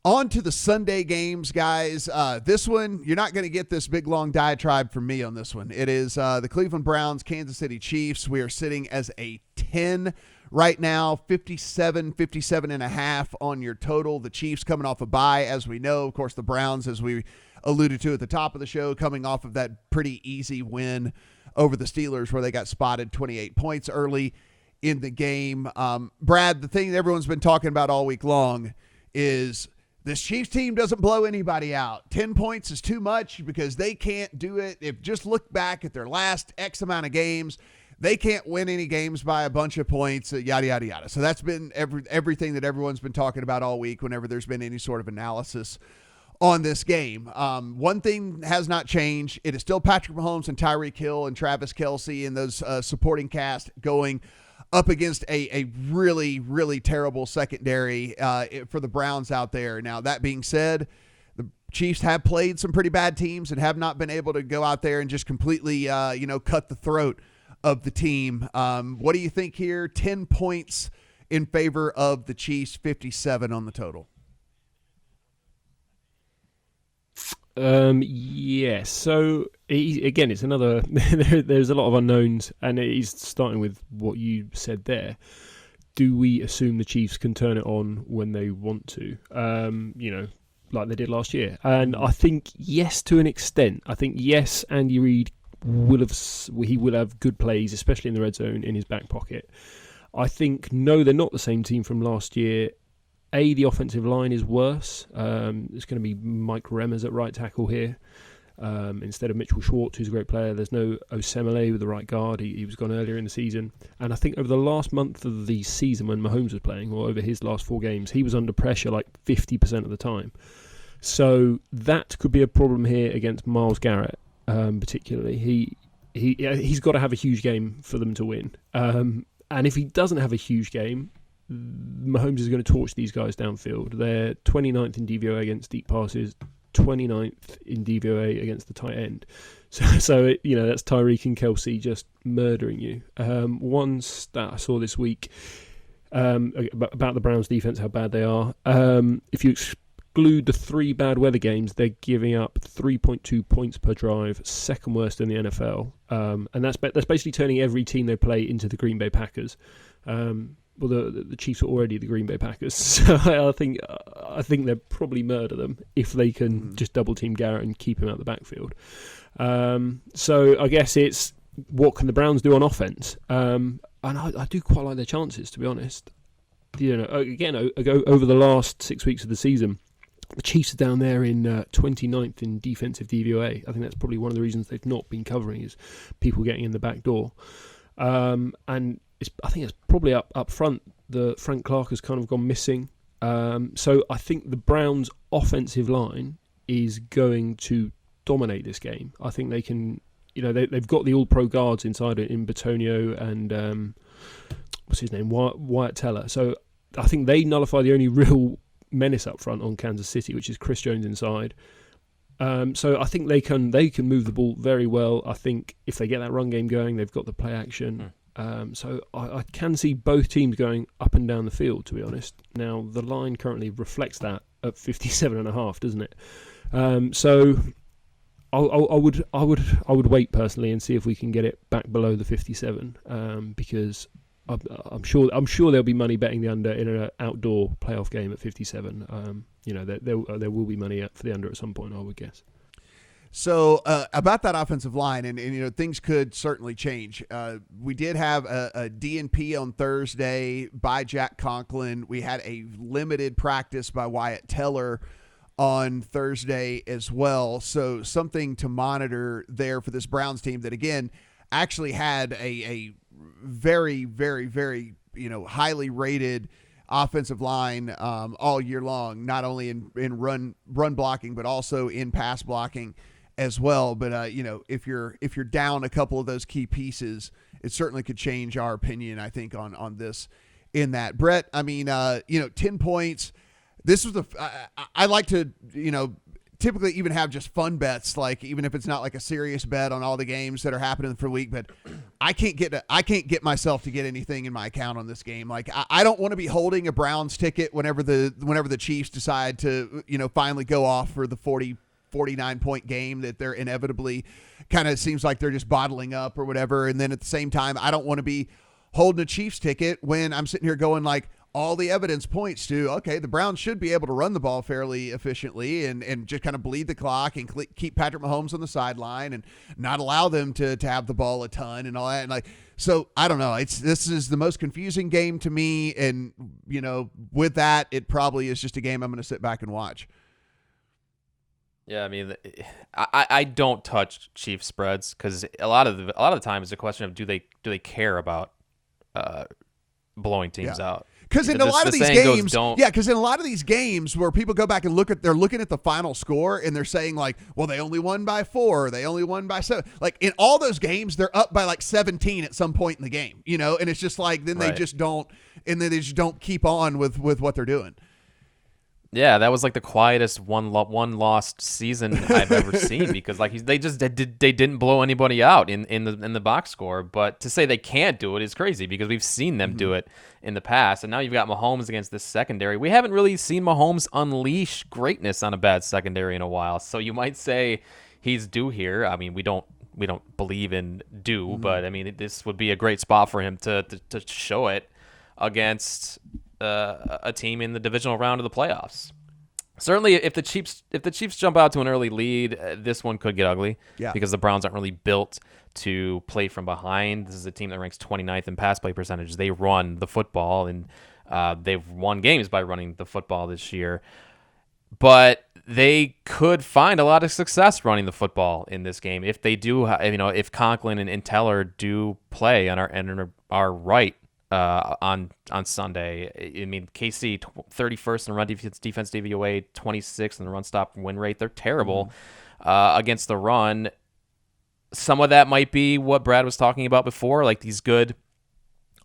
On to the Sunday games, guys. This one, you're not going to get this big, long diatribe from me on this one. It is the Cleveland Browns, Kansas City Chiefs. We are sitting as a 10 right now, 57 and a half on your total. The Chiefs coming off a bye, as we know. Of course, the Browns, as we alluded to at the top of the show, coming off of that pretty easy win over the Steelers where they got spotted 28 points early in the game. Brad, the thing that everyone's been talking about all week long is this Chiefs team doesn't blow anybody out. 10 points is too much because they can't do it. If just look back at their last X amount of games, they can't win any games by a bunch of points, yada, yada, yada. So that's been everything that everyone's been talking about all week whenever there's been any sort of analysis on this game. One thing has not changed. It is still Patrick Mahomes and Tyreek Hill and Travis Kelce and those supporting cast going up against a really, really terrible secondary for the Browns out there. Now, that being said, the Chiefs have played some pretty bad teams and have not been able to go out there and just completely, cut the throat of the team. What do you think here? 10 points in favor of the Chiefs, 57 on the total. Yes. So again, it's another. There's a lot of unknowns, and he's starting with what you said there. Do we assume the Chiefs can turn it on when they want to? Like they did last year. And I think yes, to an extent. I think yes, Andy Reid will have good plays, especially in the red zone, in his back pocket. I think no, they're not the same team from last year. The offensive line is worse. It's going to be Mike Remmers at right tackle here instead of Mitchell Schwartz, who's a great player. There's no Osemele with the right guard. He was gone earlier in the season. And I think over the last month of the season when Mahomes was playing, or over his last 4 games, he was under pressure like 50% of the time. So that could be a problem here against Myles Garrett, particularly. He's got to have a huge game for them to win. And if he doesn't have a huge game, Mahomes is going to torch these guys downfield. They're 29th in DVOA against deep passes, 29th in DVOA against the tight end. So that's Tyreek and Kelce just murdering you. One stat I saw this week about the Browns defense, how bad they are. If you exclude the 3 bad weather games, they're giving up 3.2 points per drive, second worst in the NFL. And that's basically turning every team they play into the Green Bay Packers. Well, the Chiefs are already the Green Bay Packers, so I think they'll probably murder them if they can just double team Garrett and keep him out the backfield. So I guess it's what can the Browns do on offense, and I do quite like their chances, to be honest. Again, over the last 6 weeks of the season, the Chiefs are down there in 29th in defensive DVOA. I think that's probably one of the reasons they've not been covering is people getting in the back door, and I think it's probably up front. The Frank Clark has kind of gone missing. So I think the Browns' offensive line is going to dominate this game. I think they can, they've got the all-pro guards inside it in Batonio and, what's his name, Wyatt Teller. So I think they nullify the only real menace up front on Kansas City, which is Chris Jones inside. So I think they can move the ball very well. I think if they get that run game going, they've got the play action. So I can see both teams going up and down the field, to be honest. Now, the line currently reflects that at 57.5, doesn't it? So I would wait personally and see if we can get it back below the 57, because I'm sure there'll be money betting the under in an outdoor playoff game at 57. There will be money for the under at some point, I would guess. So about that offensive line, and things could certainly change. We did have a DNP on Thursday by Jack Conklin. We had a limited practice by Wyatt Teller on Thursday as well. So something to monitor there for this Browns team that, again, actually had a very, very, very highly rated offensive line all year long, not only in run blocking but also in pass blocking as well. But if you're down a couple of those key pieces, it certainly could change our opinion, I think, on this in that. Brett, 10 points. This was I like to typically even have just fun bets, like even if it's not like a serious bet on all the games that are happening for the week. But I can't get myself to get anything in my account on this game. Like I don't want to be holding a Browns ticket whenever the Chiefs decide to finally go off for the 49 point game that they're inevitably kind of seems like they're just bottling up or whatever. And then at the same time, I don't want to be holding a Chiefs ticket when I'm sitting here going like, all the evidence points to, okay, the Browns should be able to run the ball fairly efficiently and just kind of bleed the clock and keep Patrick Mahomes on the sideline and not allow them to have the ball a ton and all that. And like, so I don't know. This is the most confusing game to me. And, with that, it probably is just a game I'm going to sit back and watch. Yeah, I mean, I don't touch Chiefs spreads because a lot of the time it's a question of do they care about blowing teams out. Because in a lot of these games where people go back and they're looking at the final score and they're saying like, well, they only won by 4, they only won by 7. Like in all those games, they're up by like 17 at some point in the game, and it's just like then they just don't keep on with what they're doing. Yeah, that was like the quietest one lost season I've ever seen because like they didn't blow anybody out in the box score. But to say they can't do it is crazy because we've seen them do it in the past, and now you've got Mahomes against this secondary. We haven't really seen Mahomes unleash greatness on a bad secondary in a while, so you might say he's due here. I mean, we don't believe in due, but I mean this would be a great spot for him to show it against a team in the divisional round of the playoffs. Certainly, if the Chiefs jump out to an early lead, this one could get ugly. Yeah. Because the Browns aren't really built to play from behind. This is a team that ranks 29th in pass play percentage. They run the football, and they've won games by running the football this year. But they could find a lot of success running the football in this game if they do. If Conklin and Teller do play and are right. On Sunday. I mean, KC 31st in run defense DVOA, 26th in the run stop win rate. They're terrible against the run. Some of that might be what Brad was talking about before. Like these good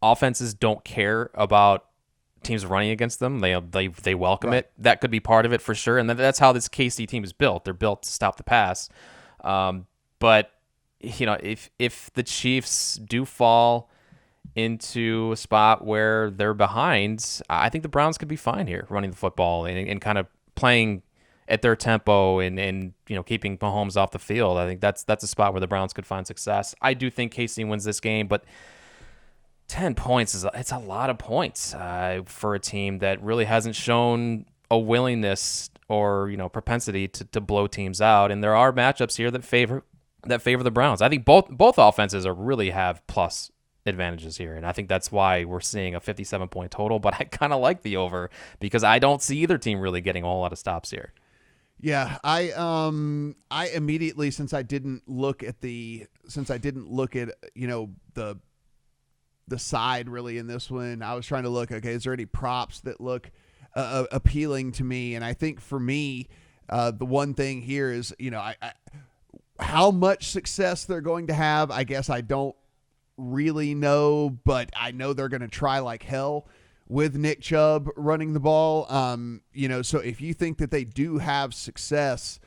offenses don't care about teams running against them. They welcome it. That could be part of it for sure. And that's how this KC team is built. They're built to stop the pass. But if the Chiefs do fall into a spot where they're behind, I think the Browns could be fine here running the football and kind of playing at their tempo and keeping Mahomes off the field. I think that's a spot where the Browns could find success. I do think KC wins this game, but 10 points it's a lot of points for a team that really hasn't shown a willingness or propensity to blow teams out. And there are matchups here that favor the Browns. I think both offenses really have plus advantages here, and I think that's why we're seeing a 57-point total, but I kind of like the over because I don't see either team really getting a whole lot of stops here. Yeah, I immediately since I didn't look at the side really in this one, I was trying to look, okay, is there any props that look appealing to me? And I think for me, the one thing here is, how much success they're going to have. I guess I don't really know, but I know they're going to try like hell with Nick Chubb running the ball. So if you think that they do have success,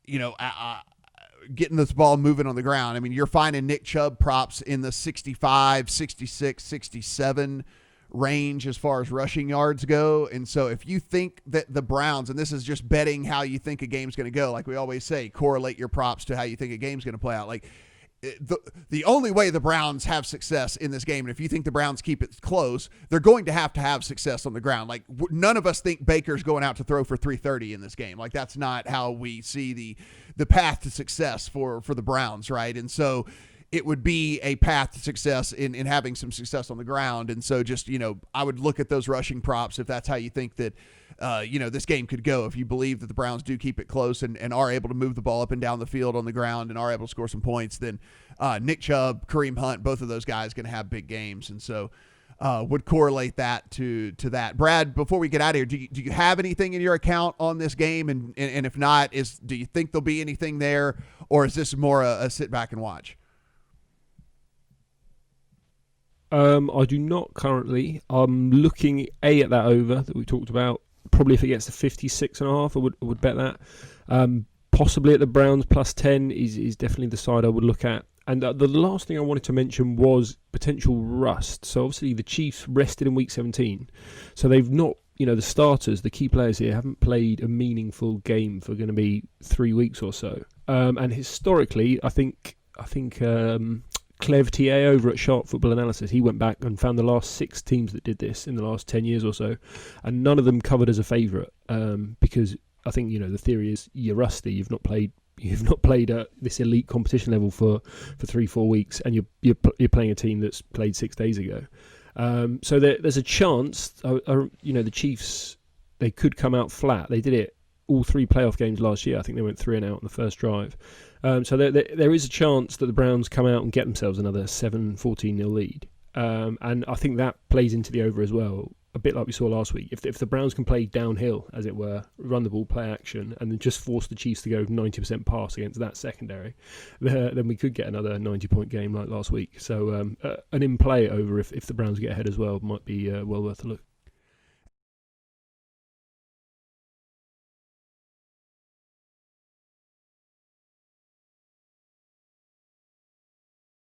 getting this ball moving on the ground, I mean, you're finding Nick Chubb props in the 65, 66, 67 range as far as rushing yards go. And so if you think that the Browns, and this is just betting how you think a game's going to go, like we always say, correlate your props to how you think a game's going to play out. Like, the only way the Browns have success in this game, and if you think the Browns keep it close, they're going to have success on the ground. Like none of us think Baker's going out to throw for 330 in this game. Like that's not how we see the path to success for the Browns, right? And so it would be a path to success in having some success on the ground. And so just, I would look at those rushing props if that's how you think that this game could go. If you believe that the Browns do keep it close and are able to move the ball up and down the field on the ground and are able to score some points, then Nick Chubb, Kareem Hunt, both of those guys going to have big games. And so would correlate that to that. Brad, before we get out of here, do you have anything in your account on this game? And if not, do you think there'll be anything there, or is this more a sit back and watch? I do not currently. I'm looking at that over that we talked about Probably if it gets to 56.5, I would bet that. Possibly at the Browns plus 10 is definitely the side I would look at. And the last thing I wanted to mention was potential rust. So obviously the Chiefs rested in Week 17. So they've not, the starters, the key players here, haven't played a meaningful game for going to be 3 weeks or so. And historically, I think CLEvsKC over at Sharp Football Analysis, he went back and found the last 6 teams that did this in the last 10 years or so. And none of them covered as a favourite because I think, the theory is you're rusty, you've not played at this elite competition level for 3-4 weeks, and you're playing a team that's played 6 days ago. So there's a chance, the Chiefs, they could come out flat. They did it all 3 playoff games last year. I think they went 3 and out on the first drive. So there is a chance that the Browns come out and get themselves another 7-14-0 lead. And I think that plays into the over as well, a bit like we saw last week. If the Browns can play downhill, as it were, run the ball, play action, and then just force the Chiefs to go 90% pass against that secondary, then we could get another 90-point game like last week. So an in-play over if the Browns get ahead as well might be well worth a look.